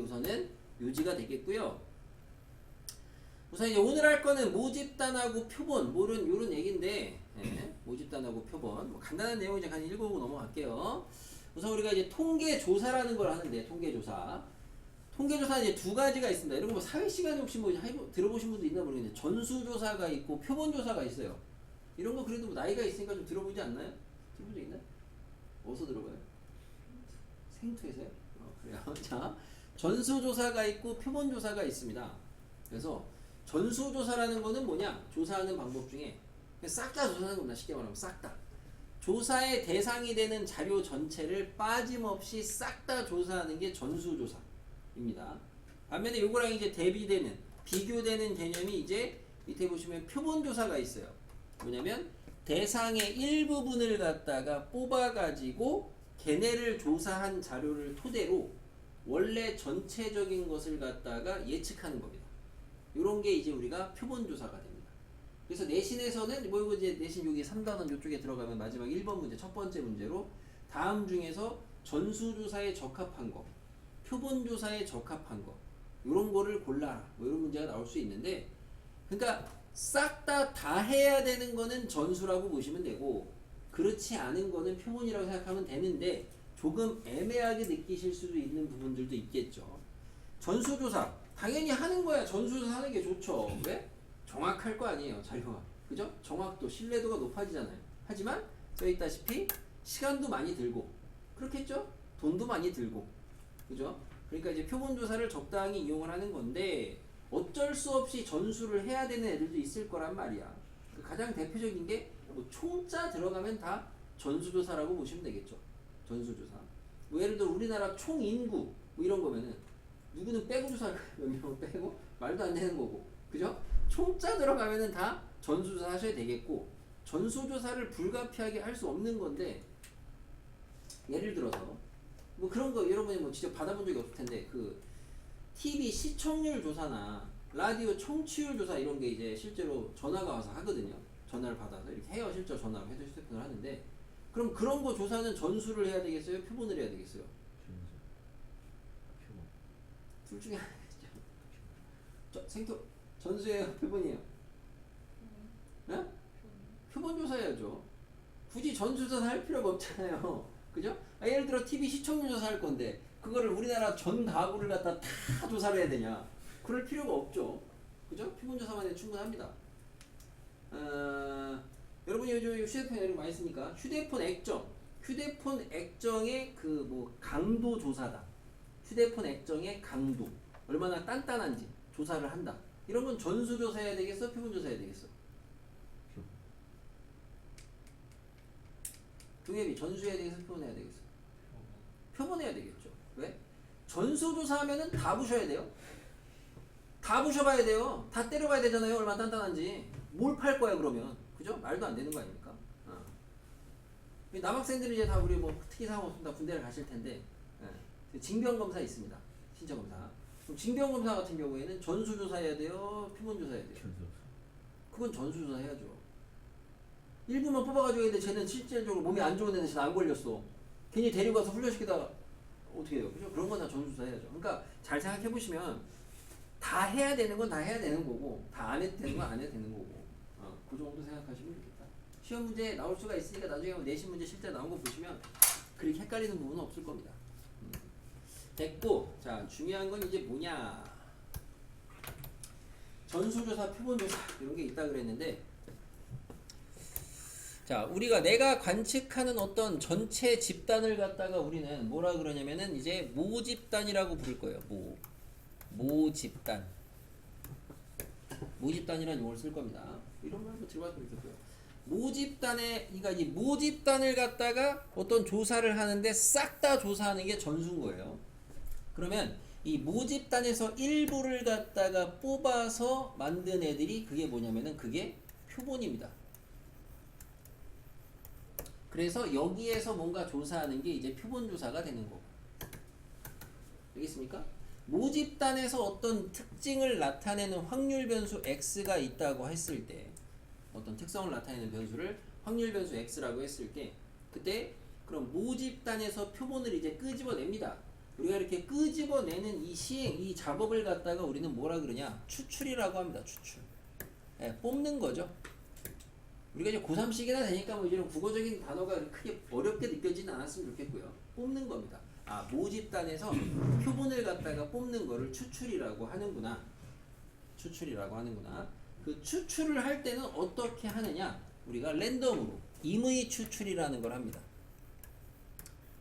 우선은 요지가 되겠고요. 우선 이제 오늘 할 거는 모집단하고 표본 뭐 요런 얘기인데, 예, 모집단하고 표본 뭐 간단한 내용 이제 그냥 읽어보고 넘어갈게요. 우선 우리가 이제 통계조사라는 걸 하는데, 통계조사는 이제 두 가지가 있습니다. 이런 거 뭐 사회 시간에 혹시 뭐 들어보신 분도 있나 모르겠는데, 전수조사가 있고 표본조사가 있어요. 이런 거 그래도 뭐 나이가 있으니까 좀 들어보지 않나요? 들어본 적 있나요? 어디서 들어봐요? 생투에서요? 그래요. 자, 전수조사가 있고 표본조사가 있습니다. 그래서 전수조사라는 거는 뭐냐? 조사하는 방법 중에 싹 다 조사하는 겁니다. 쉽게 말하면 싹 다. 조사의 대상이 되는 자료 전체를 빠짐없이 싹 다 조사하는 게 전수조사입니다. 반면에 요거랑 이제 대비되는, 비교되는 개념이 이제 밑에 보시면 표본조사가 있어요. 뭐냐면 대상의 일부분을 갖다가 뽑아가지고 걔네를 조사한 자료를 토대로 원래 전체적인 것을 갖다가 예측하는 겁니다. 이런 게 이제 우리가 표본조사가 됩니다. 그래서 내신에서는 뭐 이거 이제 내신 여기 3단원 이쪽에 들어가면 마지막 1번 문제 첫 번째 문제로 다음 중에서 전수조사에 적합한 거, 표본조사에 적합한 거 이런 거를 골라라 뭐 이런 문제가 나올 수 있는데, 그러니까 싹 다 해야 되는 거는 전수라고 보시면 되고 그렇지 않은 거는 표본이라고 생각하면 되는데, 조금 애매하게 느끼실 수도 있는 부분들도 있겠죠. 전수조사 당연히 하는 거야. 전수조사 하는 게 좋죠. 왜? 정확할 거 아니에요, 자료가. 그죠? 정확도, 신뢰도가 높아지잖아요. 하지만 써있다시피 시간도 많이 들고 그렇겠죠? 돈도 많이 들고, 그죠? 그러니까 이제 표본조사를 적당히 이용을 하는 건데 어쩔 수 없이 전수를 해야 되는 애들도 있을 거란 말이야. 가장 대표적인 게 뭐 총자 들어가면 다 전수조사라고 보시면 되겠죠. 전수조사. 뭐 예를 들어 우리나라 총인구 뭐 이런 거면은 누구는 빼고 조사할 거예요. 몇 명을 빼고 말도 안 되는 거고, 그죠? 총자 들어가면은 다 전수조사 하셔야 되겠고, 전수조사를 불가피하게 할 수 없는 건데, 예를 들어서 뭐 그런 거 여러분이 뭐 직접 받아본 적이 없을 텐데, 그 TV 시청률 조사나 라디오 청취율 조사 이런 게 이제 실제로 전화가 와서 하거든요. 전화를 받아서 이렇게 해요. 실제로 전화로 해도 휴대폰을 하는데, 그럼 그런 거 조사는 전수를 해야 되겠어요? 표본을 해야 되겠어요? 표본. 둘 중에 하나겠죠. 전수예요? 표본이에요? 네? 표본 조사해야죠. 굳이 전수조사 할 필요가 없잖아요. 그죠? 예를 들어 TV 시청률 조사 할 건데 그거를 우리나라 전 가구를 갖다 다 조사를 해야 되냐? 그럴 필요가 없죠. 그죠? 표본 조사만 해도 충분합니다. 여러분이 요즘 휴대폰 이런 거 많이 쓰니까 휴대폰 액정의 그 뭐 강도 조사다. 휴대폰 액정의 강도 얼마나 단단한지 조사를 한다. 이런 건 전수조사 해야 되겠어? 표본조사 해야 되겠어? 동엽이 전수해야 되겠어? 표본해야 되겠어? 표본해야 되겠죠. 왜? 전수조사하면은 다 부셔야 돼요. 다 부셔봐야 돼요. 다 때려봐야 되잖아요. 얼마나 단단한지. 뭘 팔 거야 그러면? 그죠? 말도 안 되는 거 아닙니까? 남학생들이 이제 다 우리 뭐 특이 상황 없습니다. 군대를 가실 텐데, 징병검사 있습니다. 신청검사. 그럼 징병검사 같은 경우에는 전수조사 해야 돼요? 표본조사 해야 돼요? 전수조사. 그건 전수조사 해야죠. 일부만 뽑아가지고 했는데 쟤는 실질적으로 몸이 안 좋은 애는 쟤는 안 걸렸어. 괜히 데리고 가서 훈련시키다가 어떻게 해요? 그죠? 그런 건 다 전수조사 해야죠. 그러니까 잘 생각해보시면 다 해야 되는 건 다 해야 되는 거고, 다 안 해도 되는 건 안 해도 되는 거고, 그 정도 생각하시면 좋겠다. 시험 문제 나올 수가 있으니까 나중에 내신 문제 실제 나온 거 보시면 그렇게 헷갈리는 부분은 없을 겁니다. 됐고, 자, 중요한 건 이제 뭐냐? 전수조사, 표본조사 이런 게 있다 그랬는데, 자, 우리가 내가 관측하는 어떤 전체 집단을 갖다가 우리는 뭐라 그러냐면은 이제 모집단이라고 부를 거예요. 모집단. 모집단이라는 용어를 쓸 겁니다. 이런 걸 한번 들어봤으면 좋겠고요. 그러니까 이 모집단을 갖다가 어떤 조사를 하는데 싹 다 조사하는 게 전수인 거예요. 그러면 이 모집단에서 일부를 갖다가 뽑아서 만든 애들이 그게 뭐냐면은 그게 표본입니다. 그래서 여기에서 뭔가 조사하는 게 이제 표본조사가 되는 거고. 알겠습니까? 모집단에서 어떤 특징을 나타내는 확률 변수 x가 있다고 했을 때, 어떤 특성을 나타내는 변수를 확률 변수 x라고 했을 때, 그때 그럼 모집단에서 표본을 이제 끄집어냅니다. 우리가 이렇게 끄집어내는 이 시행, 이 작업을 갖다가 우리는 뭐라 그러냐? 추출이라고 합니다. 추출. 예, 뽑는 거죠. 우리가 이제 고3식이나 되니까 뭐 이런 국어적인 단어가 크게 어렵게 느껴지는 않았으면 좋겠고요. 뽑는 겁니다. 아, 모집단에서 표본을 갖다가 뽑는 거를 추출이라고 하는구나. 추출이라고 하는구나. 그 추출을 할 때는 어떻게 하느냐? 우리가 랜덤으로 임의 추출이라는 걸 합니다.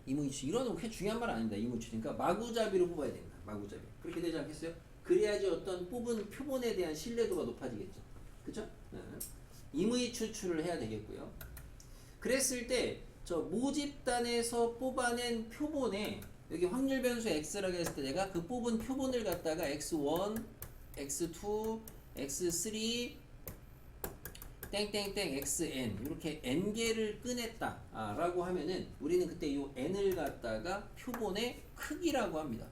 임의 추출. 이런 그렇게 중요한 말 아닙니다. 임의 추출. 그러니까 마구잡이로 뽑아야 됩니다. 마구잡이. 그렇게 되지 않겠어요? 그래야지 어떤 뽑은 표본에 대한 신뢰도가 높아지겠죠. 그쵸? 네. 임의 추출을 해야 되겠고요. 그랬을 때 저 모집단에서 뽑아낸 표본에 여기 확률 변수 x라고 했을 때 내가 그 뽑은 표본을 갖다가 x1, x2, x3 땡땡땡 xn 이렇게 n개를 꺼냈다 라고 하면은 우리는 그때 요 n을 갖다가 표본의 크기라고 합니다.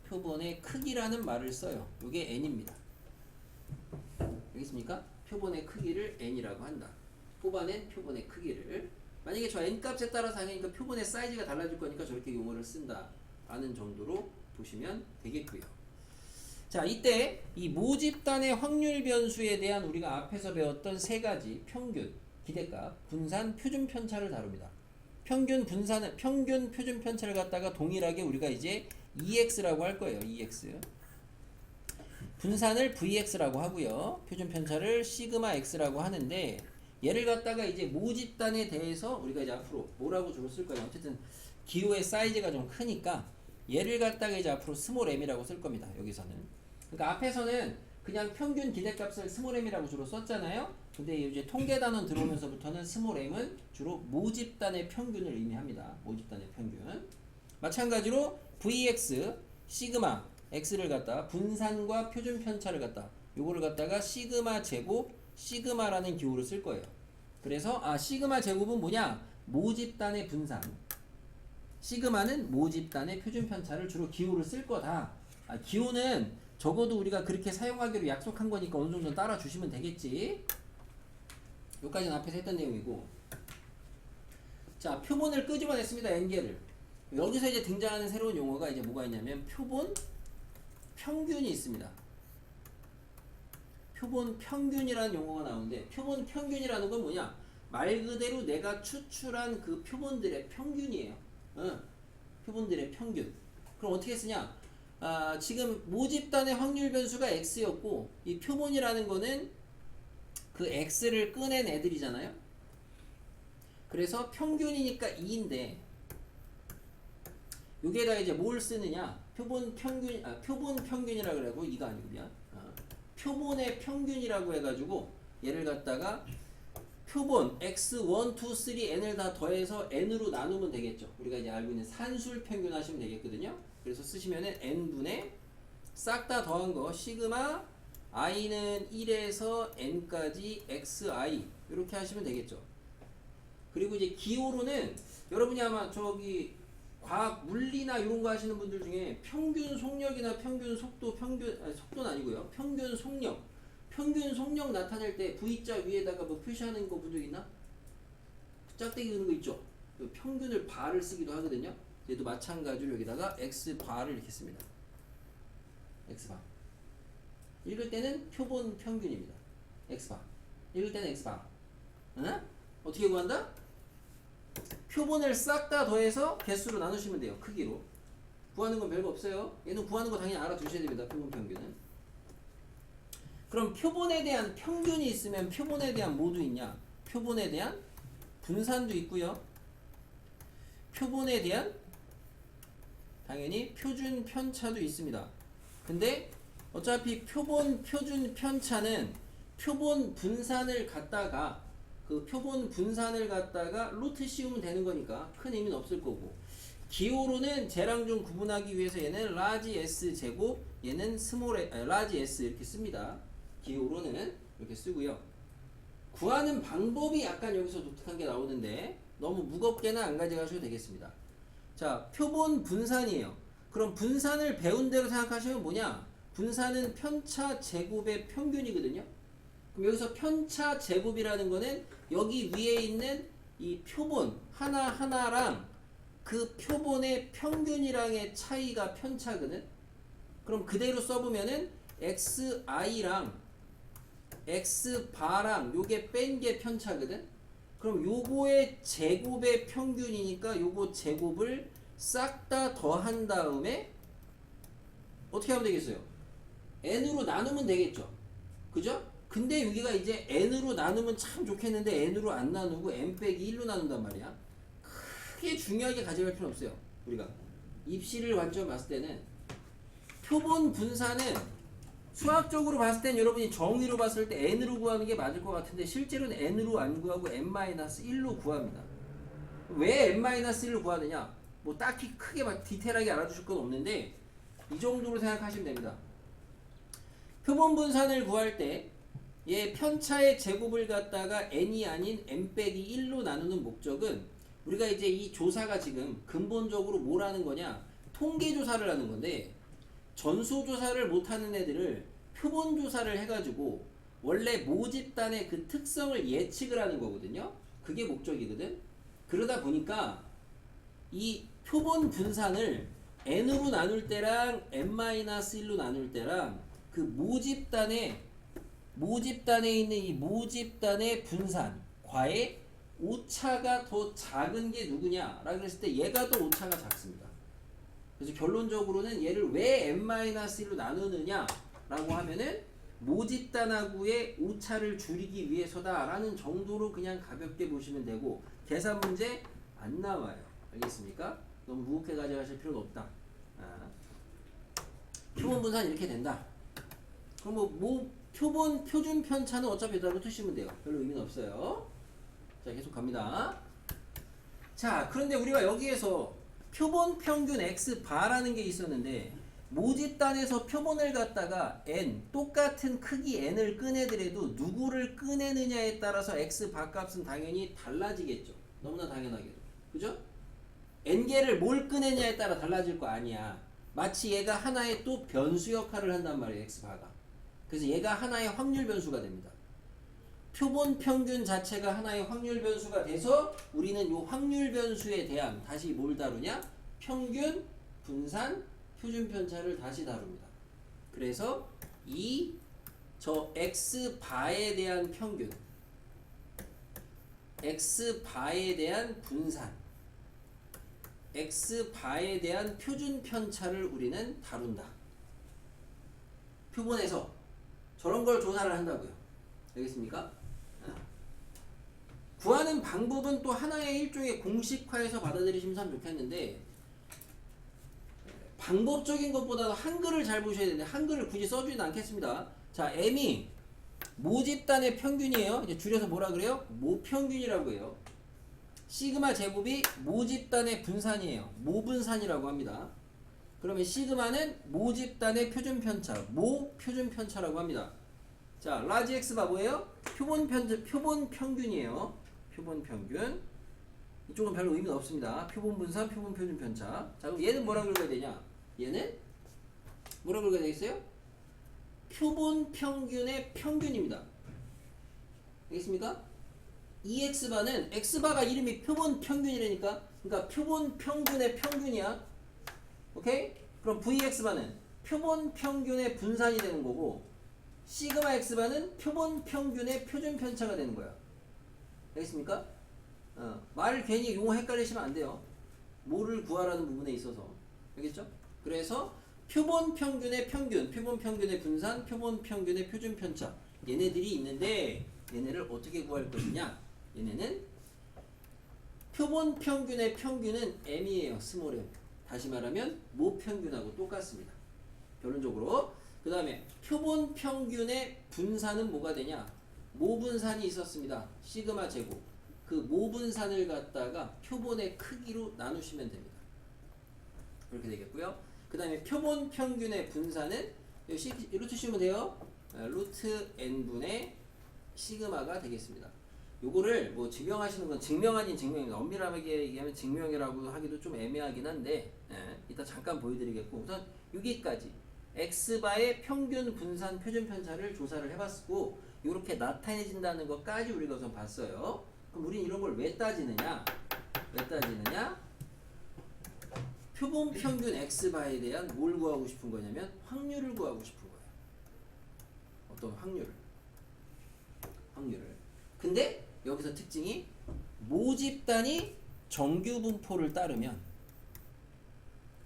표본의 크기라는 말을 써요. 요게 n입니다. 알겠습니까? 표본의 크기를 n이라고 한다. 뽑아낸 표본의 크기를. 만약에 저 n값에 따라서 하니까 표본의 사이즈가 달라질 거니까 저렇게 용어를 쓴다 라는 정도로 보시면 되겠고요. 자, 이때 이 모집단의 확률 변수에 대한 우리가 앞에서 배웠던 세 가지 평균, 기대값, 분산, 표준 편차를 다룹니다. 평균 표준 편차를 갖다가 동일하게 우리가 이제 EX라고 할 거예요. EX. 분산을 VX라고 하고요. 표준 편차를 시그마 X라고 하는데 얘를 갖다가 이제 모집단에 대해서 우리가 이제 앞으로 뭐라고 주로 쓸 거냐. 어쨌든 기호의 사이즈가 좀 크니까 얘를 갖다가 이제 앞으로 스몰 m이라고 쓸 겁니다. 여기서는. 그러니까 앞에서는 그냥 평균 기대값을 스몰 m이라고 주로 썼잖아요. 근데 이제 통계 단원 들어오면서부터는 스몰 m은 주로 모집단의 평균을 의미합니다. 모집단의 평균. 마찬가지로 VX, 시그마 X를 갖다 분산과 표준 편차를 갖다 요거를 갖다가 시그마 제곱 시그마라는 기호를 쓸 거예요. 그래서 시그마 제곱은 뭐냐? 모집단의 분산. 시그마는 모집단의 표준 편차를 주로 기호를 쓸 거다. 기호는 적어도 우리가 그렇게 사용하기로 약속한 거니까 어느 정도 따라 주시면 되겠지. 여기까지는 앞에서 했던 내용이고. 자, 표본을 끄집어냈습니다. n개를. 여기서 이제 등장하는 새로운 용어가 이제 뭐가 있냐면 표본 평균이 있습니다. 표본 평균이라는 용어가 나오는데 표본 평균이라는 건 뭐냐? 말 그대로 내가 추출한 그 표본들의 평균이에요. 표본들의 평균. 그럼 어떻게 쓰냐? 지금 모집단의 확률 변수가 x였고 이 표본이라는 거는 그 x를 꺼낸 애들이잖아요. 그래서 평균이니까 2인데 여기에다가 이제 뭘 쓰느냐? 표본 평균이라고 그러고 이거 아니고 미안. 표본의 평균이라고 해가지고 얘를 갖다가 표본 x1, 2, 3, n을 다 더해서 n으로 나누면 되겠죠. 우리가 이제 알고 있는 산술 평균 하시면 되겠거든요. 그래서 쓰시면은 n분의 싹 다 더한 거 시그마 i는 1에서 n까지 xi 이렇게 하시면 되겠죠. 그리고 이제 기호로는 여러분이 아마 저기 과학 물리나 이런 거 하시는 분들 중에 평균 속력이나 평균 속도 속도는 아니고요. 평균 속력 나타낼 때 V자 위에다가 뭐 표시하는 거 분들 있나? 짝대기 그는 거 있죠. 그 평균을 바를 쓰기도 하거든요. 얘도 마찬가지로 여기다가 x 바를 이렇게 씁니다. x 바. 읽을 때는 표본 평균입니다. x 바. 읽을 때는 x 바. 어떻게 구한다? 표본을 싹 다 더해서 개수로 나누시면 돼요. 크기로. 구하는 건 별거 없어요. 얘는 구하는 거 당연히 알아두셔야 됩니다. 표본 평균은. 그럼 표본에 대한 평균이 있으면 표본에 대한 뭐도 있냐? 표본에 대한 분산도 있고요. 표본에 대한 당연히 표준 편차도 있습니다. 근데 어차피 표준 편차는 표본 분산을 갖다가 루트 씌우면 되는 거니까 큰 의미는 없을 거고, 기호로는 쟤랑 좀 구분하기 위해서 얘는 라지 s 제곱, 얘는 라지 s 이렇게 씁니다. 기호로는 이렇게 쓰고요. 구하는 방법이 약간 여기서 독특한 게 나오는데 너무 무겁게는 안 가져가셔도 되겠습니다. 자, 표본 분산이에요. 그럼 분산을 배운 대로 생각하시면 뭐냐? 분산은 편차 제곱의 평균이거든요. 그럼 여기서 편차 제곱이라는 거는 여기 위에 있는 이 표본 하나하나랑 그 표본의 평균이랑의 차이가 편차거든. 그럼 그대로 써보면은 xi랑 x바랑 요게 뺀 게 편차거든. 그럼 요거의 제곱의 평균이니까 요거 제곱을 싹 다 더한 다음에 어떻게 하면 되겠어요? n으로 나누면 되겠죠. 그죠? 근데 여기가 이제 n으로 나누면 참 좋겠는데 n으로 안 나누고 n 빼기 1로 나눈단 말이야. 크게 중요하게 가져갈 필요는 없어요. 우리가 입시를 관점 봤을 때는 표본 분산은 수학적으로 봤을 땐 여러분이 정의로 봤을 때 n으로 구하는 게 맞을 것 같은데 실제로는 n으로 안 구하고 n-1로 구합니다. 왜 n-1로 구하느냐? 뭐 딱히 크게 막 디테일하게 알아두실 건 없는데 이 정도로 생각하시면 됩니다. 표본 분산을 구할 때 얘 편차의 제곱을 갖다가 n이 아닌 n 빼기 1로 나누는 목적은 우리가 이제 이 조사가 지금 근본적으로 뭘 하는 거냐? 통계 조사를 하는 건데 전수 조사를 못하는 애들을 표본 조사를 해가지고 원래 모집단의 그 특성을 예측을 하는 거거든요. 그게 목적이거든. 그러다 보니까 이 표본 분산을 n으로 나눌 때랑 n-1로 나눌 때랑 그 모집단에 있는 이 모집단의 분산과의 오차가 더 작은 게 누구냐 라고 했을 때 얘가 더 오차가 작습니다. 그래서 결론적으로는 얘를 왜 n-1로 나누느냐 라고 하면은 모집단하고의 오차를 줄이기 위해서다 라는 정도로 그냥 가볍게 보시면 되고 계산 문제 안 나와요. 알겠습니까? 너무 무겁게 가져가실 필요는 없다. 표본 분산 이렇게 된다. 그럼 표본 표준 편차는 어차피 여기다 붙이시면 돼요. 별로 의미는 없어요. 자, 계속 갑니다. 자, 그런데 우리가 여기에서 표본 평균 x바라는 게 있었는데 모집단에서 표본을 갖다가 n 똑같은 크기 n을 꺼내더라도 누구를 꺼내느냐에 따라서 x바 값은 당연히 달라지겠죠. 너무나 당연하게도. 그죠? n개를 뭘 꺼내냐에 따라 달라질 거 아니야. 마치 얘가 하나의 또 변수 역할을 한단 말이에요. x바가. 그래서 얘가 하나의 확률 변수가 됩니다. 표본 평균 자체가 하나의 확률 변수가 돼서 우리는 이 확률 변수에 대한 다시 뭘 다루냐? 평균, 분산, 표준 편차를 다시 다룹니다. 그래서 저 x바에 대한 평균, x바에 대한 분산, x바에 대한 표준 편차를 우리는 다룬다. 표본에서 저런 걸 조사를 한다고요. 알겠습니까? 구하는 방법은 또 하나의 일종의 공식화해서 받아들이시면 참 좋겠는데 방법적인 것보다도 한글을 잘 보셔야 되는데 한글을 굳이 써주진 않겠습니다. 자, m이 모집단의 평균이에요. 이제 줄여서 뭐라 그래요? 모평균이라고 해요. 시그마 제곱이 모집단의 분산이에요. 모분산이라고 합니다. 그러면 시그마는 모집단의 표준 편차, 모표준 편차라고 합니다. 자, 라지 x바 뭐예요? 표본 평균이에요. 표본 평균. 이쪽은 별로 의미는 없습니다. 표본 분산, 표본 표준 편차. 자, 그럼 얘는 뭐라고 읽어야 되냐? 얘는 뭐라고 읽어야 되겠어요? 표본 평균의 평균입니다. 알겠습니까? 이 x바는 x바가 이름이 표본 평균이라니까. 그러니까 표본 평균의 평균이야. 오케이? 그럼 vx바는 표본 평균의 분산이 되는 거고 시그마 x바는 표본 평균의 표준 편차가 되는 거야. 알겠습니까? 말을 괜히 용어 헷갈리시면 안 돼요. 뭐를 구하라는 부분에 있어서. 알겠죠? 그래서 표본 평균의 평균, 표본 평균의 분산, 표본 평균의 표준 편차. 얘네들이 있는데 얘네를 어떻게 구할 것이냐? 얘네는 표본 평균의 평균은 m이에요. 스몰 m. 다시 말하면 모평균하고 똑같습니다. 결론적으로. 그 다음에 표본 평균의 분산은 뭐가 되냐? 모분산이 있었습니다. 시그마 제곱. 그 모분산을 갖다가 표본의 크기로 나누시면 됩니다. 그렇게 되겠고요. 그 다음에 표본 평균의 분산은 루트 씌우면 돼요. 루트 n분의 시그마가 되겠습니다. 요거를 뭐 증명하시는 건 증명 아닌 증명입니다. 엄밀하게 얘기하면 증명이라고 하기도 좀 애매하긴 한데 이따 잠깐 보여드리겠고 우선 여기까지 x바의 평균 분산 표준 편차를 조사를 해봤고 이렇게 나타내진다는 것까지 우리가 우선 봤어요. 그럼 우리는 이런 걸 왜 따지느냐? 표본 평균 x바에 대한 뭘 구하고 싶은 거냐면 확률을 구하고 싶은 거예요. 어떤 확률을. 근데 여기서 특징이 모집단이 정규 분포를 따르면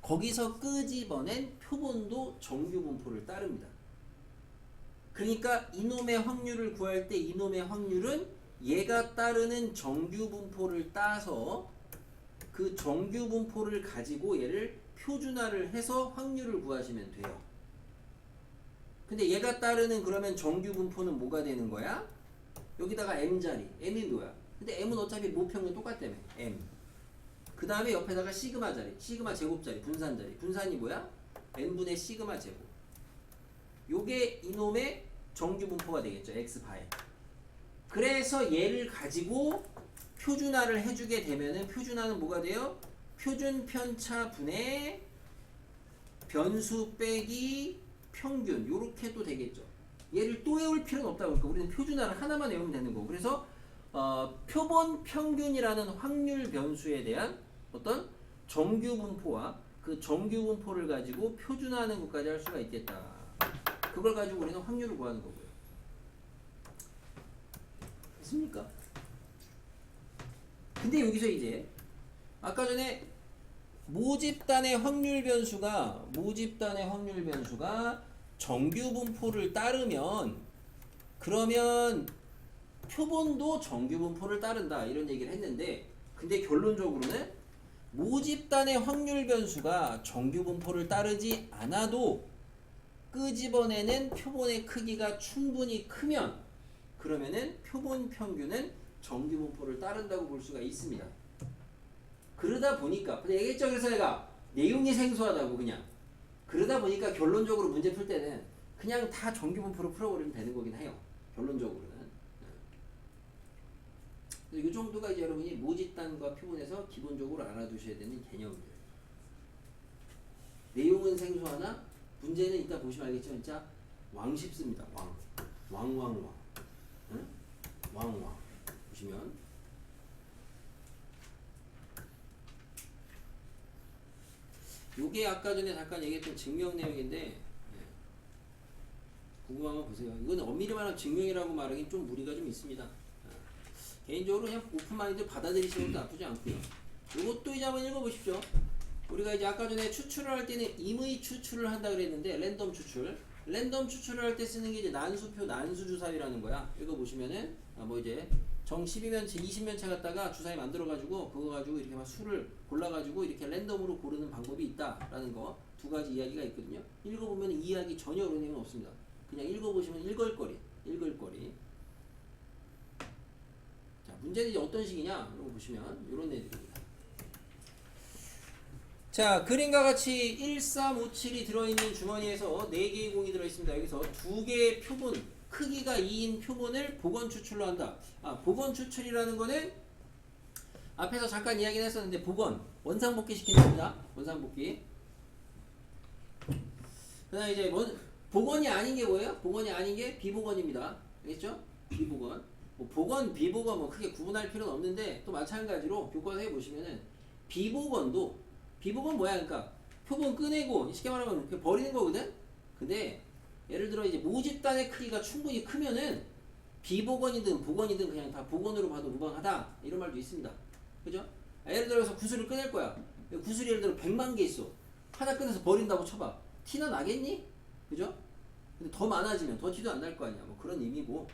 거기서 끄집어낸 표본도 정규 분포를 따릅니다. 그러니까 이놈의 확률을 구할 때 이놈의 확률은 얘가 따르는 정규 분포를 따서 그 정규 분포를 가지고 얘를 표준화를 해서 확률을 구하시면 돼요. 근데 얘가 따르는 그러면 정규 분포는 뭐가 되는 거야? 여기다가 m자리. m이 뭐야? 근데 m은 어차피 모평은 똑같다며. m. 그 다음에 옆에다가 시그마 자리. 시그마 제곱자리. 분산 자리. 분산이 뭐야? n분의 시그마 제곱. 요게 이놈의 정규 분포가 되겠죠. x바에. 그래서 얘를 가지고 표준화를 해주게 되면은 표준화는 뭐가 돼요? 표준 편차 분의 변수 빼기 평균 요렇게 또 되겠죠. 얘를 또 외울 필요는 없다 보니까 우리는 표준화를 하나만 외우면 되는 거고. 그래서 표본 평균이라는 확률 변수에 대한 어떤 정규 분포와 그 정규 분포를 가지고 표준화하는 것까지 할 수가 있겠다. 그걸 가지고 우리는 확률을 구하는 거고요. 됐습니까? 근데 여기서 이제 아까 전에 모집단의 확률 변수가 정규 분포를 따르면 그러면 표본도 정규 분포를 따른다 이런 얘기를 했는데, 근데 결론적으로는 모집단의 확률 변수가 정규 분포를 따르지 않아도 끄집어내는 표본의 크기가 충분히 크면 그러면은 표본 평균은 정규 분포를 따른다고 볼 수가 있습니다. 그러다 보니까 근데 얘기했죠. 그래서 내가 내용이 생소하다고. 그냥 그러다 보니까 결론적으로 문제 풀 때는 그냥 다 정규 분포로 풀어버리면 되는 거긴 해요. 결론적으로는. 이 정도가 이제 여러분이 모집단과 표본에서 기본적으로 알아두셔야 되는 개념들. 내용은 생소하나 문제는 이따 보시면 알겠죠. 진짜 왕쉽습니다. 왕. 응? 왕. 보시면 요게 아까 전에 잠깐 얘기했던 증명 내용인데 궁금한 거 보세요. 이건 엄밀히 말하면 증명이라고 말하기 좀 무리가 좀 있습니다. 개인적으로 그냥 오픈마인드 받아들이시는 것도 나쁘지 않고요. 요것도 이제 한번 읽어보십시오. 우리가 이제 아까 전에 추출을 할 때는 임의 추출을 한다 그랬는데 랜덤 추출을 할 때 쓰는 게 이제 난수표 난수주사위라는 거야. 읽어보시면은 뭐 이제 정 12면체 20면체 갖다가 주사위 만들어가지고 그거 가지고 이렇게 막 수를 골라가지고 이렇게 랜덤으로 고르는 방법이 있다라는 거 두 가지 이야기가 있거든요. 읽어보면 이야기 전혀 어려운 내용은 없습니다. 그냥 읽어보시면 읽을 거리. 자, 문제는 이제 어떤 식이냐? 이거 보시면 이런 애들입니다. 자, 그림과 같이 1357이 들어있는 주머니에서 4개의 공이 들어있습니다. 여기서 2개의 표본, 크기가 2인 표본을 복원 추출로 한다. 복원 추출이라는 거는 앞에서 잠깐 이야기를 했었는데 복원, 원상복귀 시키는 겁니다. 원상복귀. 그 다음에 이제 복원이 아닌 게 뭐예요? 복원이 아닌 게 비복원입니다. 알겠죠? 비복원. 뭐 복원, 비복원 뭐 크게 구분할 필요는 없는데 또 마찬가지로 교과서에 보시면은 비복원 뭐야? 그러니까 표본 꺼내고 쉽게 말하면 그냥 버리는 거거든? 근데 예를 들어 이제 모집단의 크기가 충분히 크면은 비복원이든 복원이든 그냥 다 복원으로 봐도 무방하다 이런 말도 있습니다. 그죠? 예를 들어서 구슬을 꺼낼 거야. 구슬이 예를 들어 100만 개 있어. 하나 꺼내서 버린다고 쳐봐. 티나 나겠니? 그죠? 근데 더 많아지면 더 티도 안 날 거 아니야. 뭐 그런 의미고.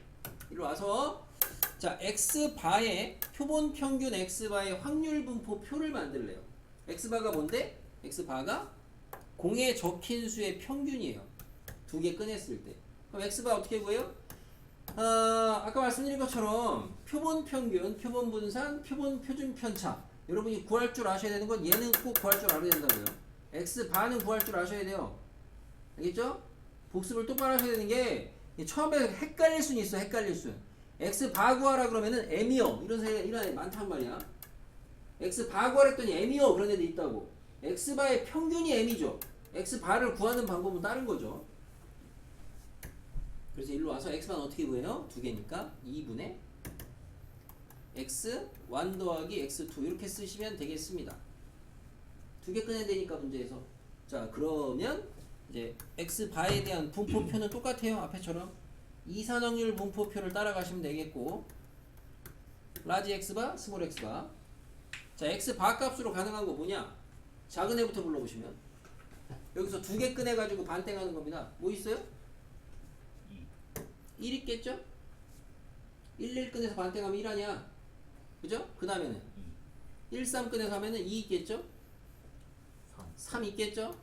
이리 와서 자, x바의 표본 평균 x바의 확률 분포 표를 만들래요. x바가 뭔데? x바가 공에 적힌 수의 평균이에요. 2개 꺼냈을 때. 그럼 x바 어떻게 구해요? 아까 말씀드린 것처럼 표본 평균, 표본 분산, 표준 편차. 여러분이 구할 줄 아셔야 되는 건 얘는 꼭 구할 줄 알아야 된다고요. x바는 구할 줄 아셔야 돼요. 알겠죠? 복습을 똑바로 하셔야 되는 게 처음에 헷갈릴 수는 있어. 헷갈릴 순. x바 구하라 그러면은 m이요. 이런 애 많단 말이야. x바 구하라 했더니 m이요. 그런 애도 있다고. x바의 평균이 m이죠. x바를 구하는 방법은 다른 거죠. 그래서 일로 와서 x바는 어떻게 구해요? 2개니까 2분의 x1 더하기 x2 이렇게 쓰시면 되겠습니다. 두 개 꺼내야 되니까 문제에서. 자, 그러면 이제 x바에 대한 분포표는 똑같아요. 앞에처럼 이산확률 분포표를 따라가시면 되겠고, 라지 x바, 스몰 x바. 자, x바 값으로 가능한 거 뭐냐? 작은 애부터 불러보시면 여기서 두 개 꺼내가지고 반땡하는 겁니다. 뭐 있어요? 1 있겠죠? 1 꺼내서 반땡하면 1 아니야. 그죠? 그 다음에는 1, 3 꺼내서 하면은 2 있겠죠? 3 있겠죠?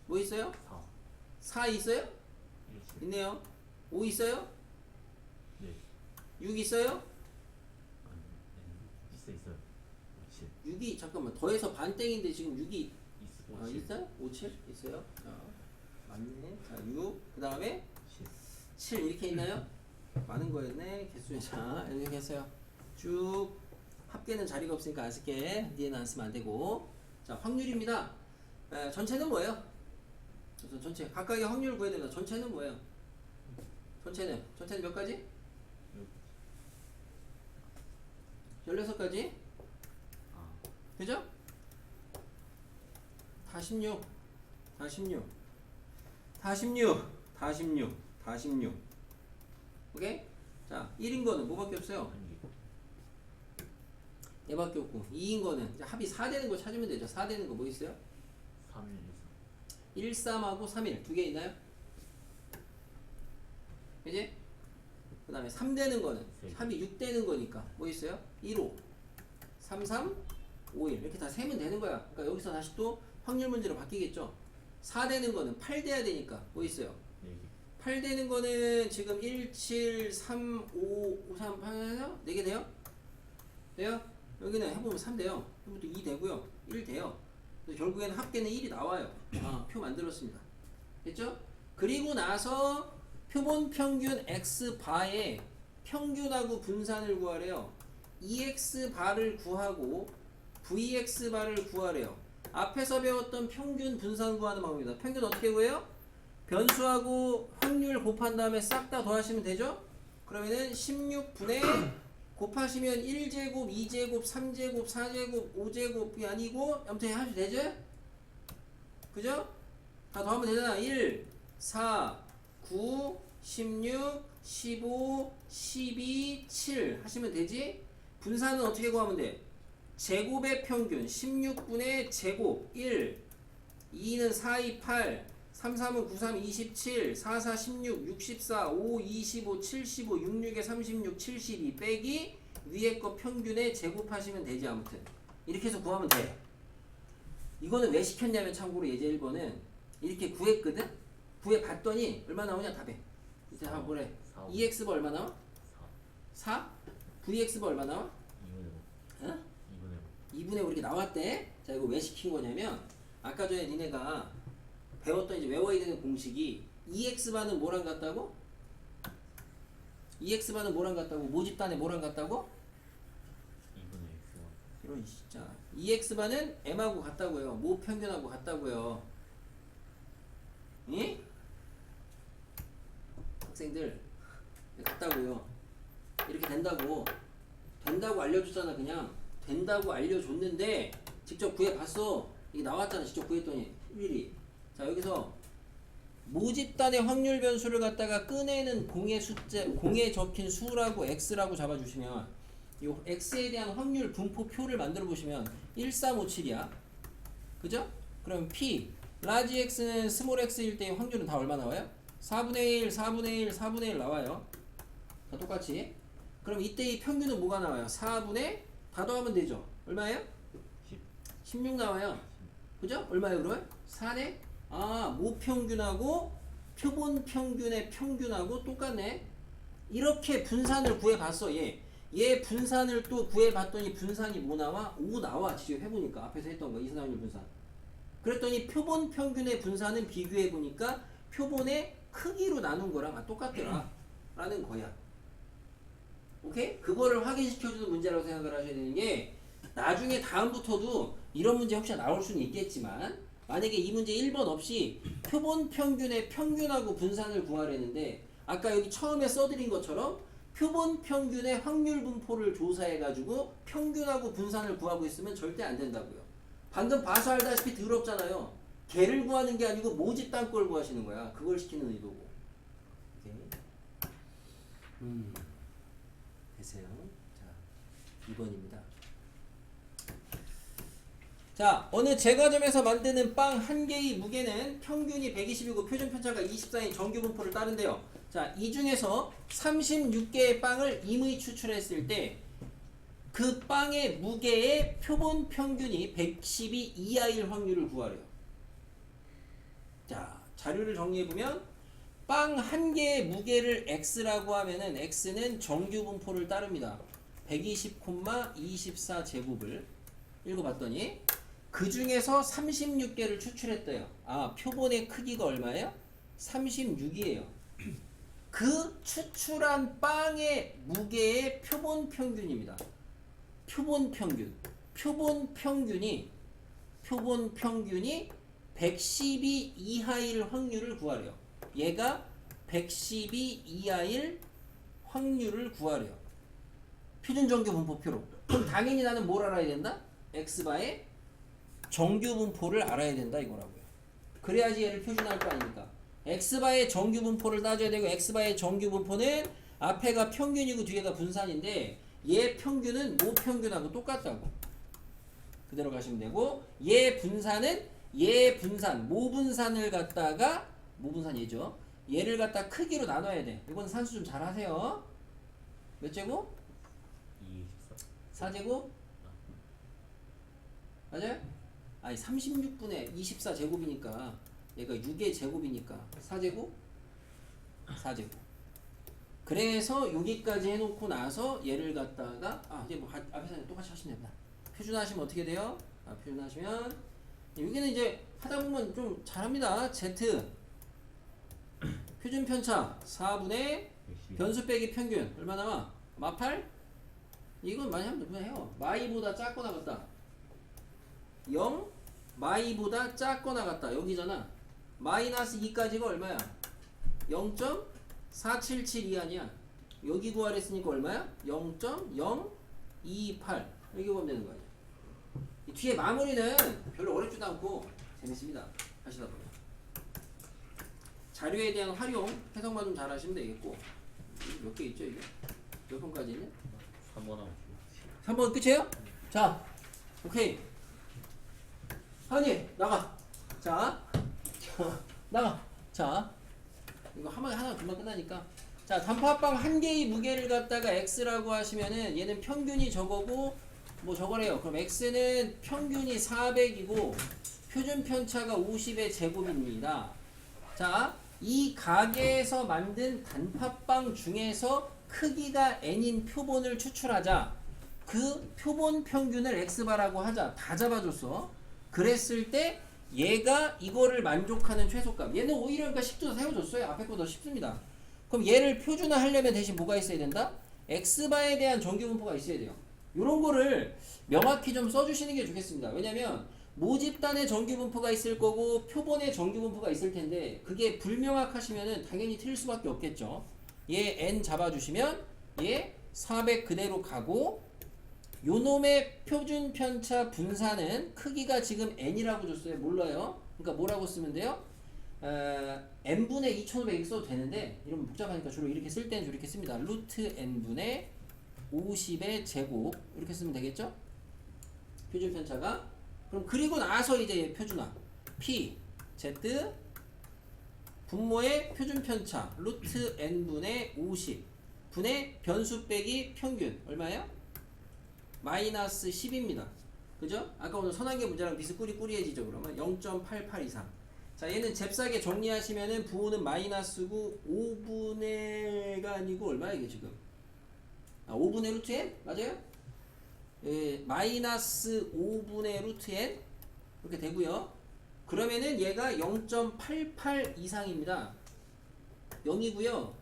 뭐 있어요? 4 있어요? 있네요. 5 있어요? 6 있어요? 있어요. 6이 잠깐만 더해서 반땡인데 지금 6이 있어요? 5, 7 있어요? 맞네. 자, 6. 그 다음에 7 이렇게 있나요? 많은 거였네. 개수에. 자, 이렇게 했어요. 쭉 합계는 자리가 없으니까 안 쓸게. 뒤에는 안 쓰면 안 되고. 자, 확률입니다. 전체는 뭐예요? 그래서 전체 각각의 확률을 구해야 됩니다. 전체는 뭐예요? 전체는 몇 가지? 16가지? 그죠? 다 16. 오케이? 자, 1인 거는 뭐밖에 없어요? 얘밖에 없고, 2인 거는 이제 합이 4 되는 거 찾으면 되죠. 4 되는 거 뭐 있어요? 1, 3하고 3일 두 개 있나요? 그지? 그 다음에 3 되는 거는 합이 6 되는 거니까 뭐 있어요? 1, 5, 3, 3, 5, 1 이렇게 다 세면 되는 거야. 그러니까 여기서 다시 또 확률 문제로 바뀌겠죠. 4 되는 거는 8 돼야 되니까 뭐 있어요? 8 되는 거는 지금 1, 7, 3, 5, 3, 8, 4개 돼요? 돼요? 여기는 해보면 3 돼요. 해보면 또 2 되고요. 1 돼요. 그래서 결국에는 합계는 1이 나와요. 표 만들었습니다. 됐죠? 그리고 나서 표본 평균 x바의 평균하고 분산을 구하래요. ex바를 구하고 vx바를 구하래요. 앞에서 배웠던 평균 분산 구하는 방법입니다. 평균 어떻게 구해요? 변수하고 확률 곱한 다음에 싹 다 더하시면 되죠? 그러면은 16분의 곱하시면 1제곱, 2제곱, 3제곱, 4제곱, 5제곱이 아니고 아무튼 하셔도 되죠? 그죠? 다 더하면 되잖아. 1, 4, 9, 16, 15, 12, 7 하시면 되지? 분산은 어떻게 구하면 돼? 제곱의 평균 16분의 제곱 1, 2는 4, 2, 8, 3, 3은 9, 3, 27, 4, 4, 16, 64, 5, 25, 75, 6, 6에 36, 72 빼기 위에 거 평균에 제곱하시면 되지. 아무튼 이렇게 해서 구하면 돼. 이거는 왜 시켰냐면 참고로 예제 1번은 이렇게 구했거든? 구해봤더니 얼마 나오냐 답에. 이제 한번 보래. 2x가 얼마 나와? 4? vx가 얼마 나와? 2분의 5 이렇게 나왔대. 자, 이거 왜 시킨 거냐면 아까 전에 니네가 배웠던 이제 외워야 되는 공식이 EX반은 뭐랑 같다고? EX반은 뭐랑 같다고? 모집단에 뭐랑 같다고? 2분의 x 이런 진짜 EX반은 M하고 같다고요. 모평균하고 같다고요. 응? 학생들 같다고요. 이렇게 된다고 알려줬잖아. 그냥 된다고 알려줬는데 직접 구해봤어. 이게 나왔잖아. 직접 구했더니 일일이. 자, 여기서 모집단의 확률 변수를 갖다가 꺼내는 공에 적힌 수라고 x라고 잡아주시면 이 x에 대한 확률 분포표를 만들어 보시면 1357이야. 그죠? 그럼 p 라지 x는 스몰 x일 때의 확률은 다 얼마 나와요? 4분의 1, 4분의 1, 4분의 1 나와요. 다 똑같이. 그럼 이때의 평균은 뭐가 나와요? 4분의 다 더하면 되죠. 얼마예요? 16 나와요. 그죠? 얼마예요 그러면? 4네? 모평균하고 표본 평균의 평균하고 똑같네. 이렇게 분산을 구해봤어. 얘 분산을 또 구해봤더니 분산이 뭐 나와? 5 나와. 직접 해보니까 앞에서 했던 거 이산화율 분산. 그랬더니 표본 평균의 분산은 비교해보니까 표본의 크기로 나눈 거랑 똑같더라 라는 거야. 오케이? 그거를 확인시켜주는 문제라고 생각을 하셔야 되는 게 나중에 다음부터도 이런 문제 혹시나 나올 수는 있겠지만 만약에 이 문제 1번 없이 표본 평균의 평균하고 분산을 구하려는데 아까 여기 처음에 써드린 것처럼 표본 평균의 확률 분포를 조사해가지고 평균하고 분산을 구하고 있으면 절대 안 된다고요. 방금 봐서 알다시피 더럽잖아요. 걔를 구하는 게 아니고 모집단 걸 구하시는 거야. 그걸 시키는 의도고. 오케이. 되세요. 자, 2번입니다. 자, 어느 제과점에서 만드는 빵 한 개의 무게는 평균이 120이고 표준 편차가 24인 정규 분포를 따른대요. 자, 이 중에서 36개의 빵을 임의 추출했을 때 그 빵의 무게의 표본 평균이 112 이하일 확률을 구하래요. 자, 자료를 정리해보면 빵 한 개의 무게를 x라고 하면은 x는 정규 분포를 따릅니다. 120,24 제곱을 읽어봤더니 그 중에서 36개를 추출했대요. 아, 표본의 크기가 얼마예요? 36이에요. 그 추출한 빵의 무게의 표본 평균입니다. 표본 평균이 112 이하일 확률을 구하래요. 얘가 112 이하일 확률을 구하래요. 표준 정규 분포표로. 그럼 당연히 나는 뭘 알아야 된다? x바의 정규 분포를 알아야 된다 이거라고요. 그래야지 얘를 표준할 거 아닙니까? x바의 정규 분포를 따져야 되고 x바의 정규 분포는 앞에가 평균이고 뒤에가 분산인데 얘 평균은 모 평균하고 똑같다고. 그대로 가시면 되고 얘 분산은 얘 분산, 모 분산을 갖다가 모 분산 얘죠. 얘를 갖다 크기로 나눠야 돼. 이건 산수 좀 잘 하세요. 몇 제곱? 24. 4제곱? 맞아요? 아니 36분의 24 제곱이니까 얘가 6의 제곱이니까 4제곱? 4제곱. 그래서 여기까지 해놓고 나서 얘를 갖다가 이제 뭐 앞에서 똑같이 하시면 됩니다. 표준하시면 어떻게 돼요? 표준하시면 여기는 이제 하다 보면 좀 잘합니다. Z 표준 편차 4분의 변수 빼기 평균 얼마 나와? 마팔? 이건 많이 하면 그냥 해요. 마이보다 작거나 같다. 0 마이보다 작거나 같다. 여기잖아. 마이너스 2까지가 얼마야? 0.477이 아니야. 여기 구하랬으니까 얼마야? 0.028 이렇게 보면 되는 거 아니야. 이 뒤에 마무리는 별로 어렵지도 않고 재밌습니다. 하시다 보면 자료에 대한 활용 해석만 좀 잘 하시면 되겠고. 몇 개 있죠 이게? 몇 번까지 있냐? 3번 하고 3번 끝이에요? 자, 오케이. 하니 나가. 자, 나가. 자, 이거 하나 금방 끝나니까. 자, 단팥빵 한 개의 무게를 갖다가 x라고 하시면은 얘는 평균이 저거고 뭐 저거래요. 그럼 x는 평균이 400이고 표준 편차가 50의 제곱입니다. 자, 이 가게에서 만든 단팥빵 중에서 크기가 n인 표본을 추출하자. 그 표본 평균을 x바라고 하자. 다 잡아줬어. 그랬을 때 얘가 이거를 만족하는 최소값. 얘는 오히려 그러니까 10도 세워줬어요. 앞에 거더 쉽습니다. 그럼 얘를 표준화 하려면 대신 뭐가 있어야 된다? x바에 대한 정규 분포가 있어야 돼요. 이런 거를 명확히 좀 써주시는 게 좋겠습니다. 왜냐면 모집단의 정규 분포가 있을 거고 표본의 정규 분포가 있을 텐데 그게 불명확하시면은 당연히 틀릴 수밖에 없겠죠. 얘 n 잡아주시면 얘 400 그대로 가고 요놈의 표준 편차 분산은 크기가 지금 n이라고 줬어요. 몰라요. 그러니까 뭐라고 쓰면 돼요? n분의 2500 써도 되는데 이러면 복잡하니까 주로 이렇게 쓸 때는 이렇게 씁니다. 루트 n분의 50의 제곱 이렇게 쓰면 되겠죠? 표준 편차가. 그럼 그리고 나서 이제 표준화 p z 분모의 표준 편차 루트 n분의 50 분의 변수 빼기 평균 얼마예요? 마이너스 10입니다. 그죠? 아까 오늘 선한계 문제랑 비슷꾸리꾸리해지죠. 그러면 0.88 이상. 자, 얘는 잽싸게 정리하시면은 부호는 마이너스고 5분의가 아니고 얼마야 이게 지금? 5분의 루트 n? 맞아요? 예, 마이너스 5분의 루트 n 이렇게 되고요. 그러면은 얘가 0.88 이상입니다. 0이고요.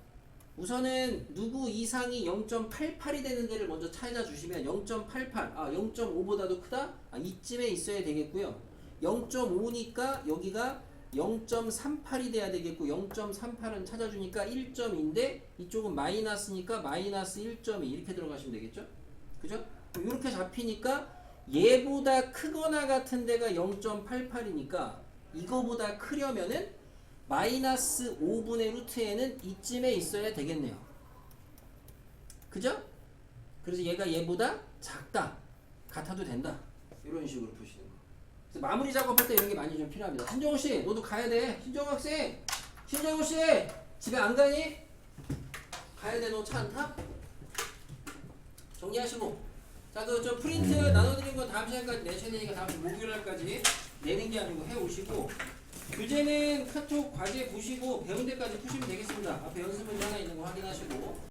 우선은 누구 이상이 0.88이 되는 데를 먼저 찾아주시면 0.88, 0.5보다도 크다? 이쯤에 있어야 되겠고요. 0.5니까 여기가 0.38이 돼야 되겠고 0.38은 찾아주니까 1점인데 이쪽은 마이너스니까 마이너스 1.2 이렇게 들어가시면 되겠죠? 그죠? 이렇게 잡히니까 얘보다 크거나 같은 데가 0.88이니까 이거보다 크려면은 마이너스 5분의 루트 n은 이쯤에 있어야 되겠네요. 그죠? 그래서 얘가 얘보다 작다. 같아도 된다. 이런 식으로 푸시는 거. 그래서 마무리 작업할 때 이런 게 많이 좀 필요합니다. 신정호 씨, 너도 가야 돼. 신정호 학생, 신정호 씨, 집에 안 가니? 가야 돼. 너 차 안 타? 정리하시고. 자, 그 저 프린트 나눠드린 건 다음 시간까지 내셔야 되니까 다음 주 목요일 날까지 내는 게 아니고 해 오시고. 교재는 카톡 과제 보시고 배운 데까지 푸시면 되겠습니다. 앞에 연습 문제 하나 있는 거 확인하시고.